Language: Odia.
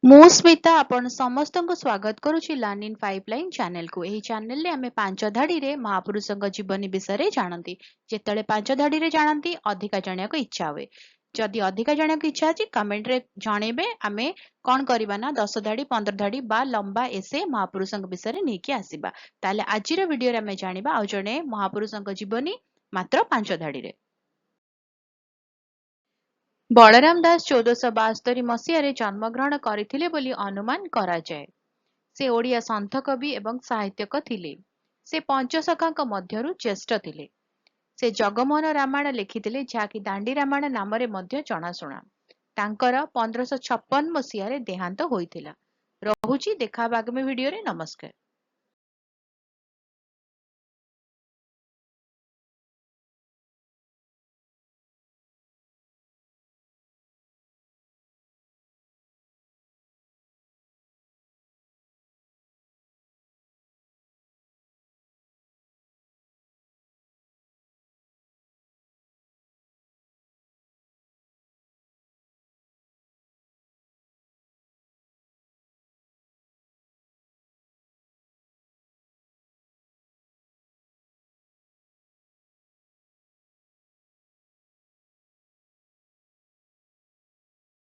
ମୁଁ ସ୍ମିତା ଆପଣ ସମସ୍ତଙ୍କୁ ସ୍ୱାଗତ କରୁଛି ଲର୍ନ ଇନ୍ ପାଇପଲାଇନ୍ ଚ୍ୟାନେଲକୁ। ଏହି ଚ୍ୟାନେଲରେ ଆମେ ପାଞ୍ଚ ଧାଡିରେ ମହାପୁରୁଷଙ୍କ ଜୀବନୀ ବିଷୟରେ ଜାଣନ୍ତି। ଯେତେବେଳେ ପାଞ୍ଚ ଧାଡିରେ ଜାଣନ୍ତି ଅଧିକା ଜାଣିବାକୁ ଇଚ୍ଛା ହୁଏ। ଯଦି ଅଧିକା ଜାଣିବାକୁ ଇଚ୍ଛା ଅଛି କମେଣ୍ଟରେ ଜଣେଇବେ। ଆମେ କଣ କରିବା ନା 10 ଧାଡି 15 ଧାଡି ବା ଲମ୍ବା ଏସେ ମହାପୁରୁଷଙ୍କ ବିଷୟରେ ନେଇକି ଆସିବା। ତାହେଲେ ଆଜିର ଭିଡିଓରେ ଆମେ ଜାଣିବା ଆଉ ଜଣେ ମହାପୁରୁଷଙ୍କ ଜୀବନୀ ମାତ୍ର 5 ଧାଡିରେ। ବଳରାମ ଦାସ 1472 ମସିହାରେ ଜନ୍ମଗ୍ରହଣ କରିଥିଲେ ବୋଲି ଅନୁମାନ କରାଯାଏ। ସେ ଓଡ଼ିଆ ସନ୍ଥ କବି ଏବଂ ସାହିତ୍ୟକ ଥିଲେ। ସେ ପଞ୍ଚସଖାଙ୍କ ମଧ୍ୟରୁ ଜ୍ୟେଷ୍ଠ ଥିଲେ। ସେ ଜଗମୋହନ ରାମାୟଣ ଲେଖିଥିଲେ, ଯାହାକି ଦାଣ୍ଡି ରାମାୟଣ ନାମରେ ମଧ୍ୟ ଜଣାଶୁଣା। ତାଙ୍କର 1556 ମସିହାରେ ଦେହାନ୍ତ ହୋଇଥିଲା। ରହୁଛି, ଦେଖା ହେବା ଆଗାମୀ ଭିଡିଓରେ। ନମସ୍କାର।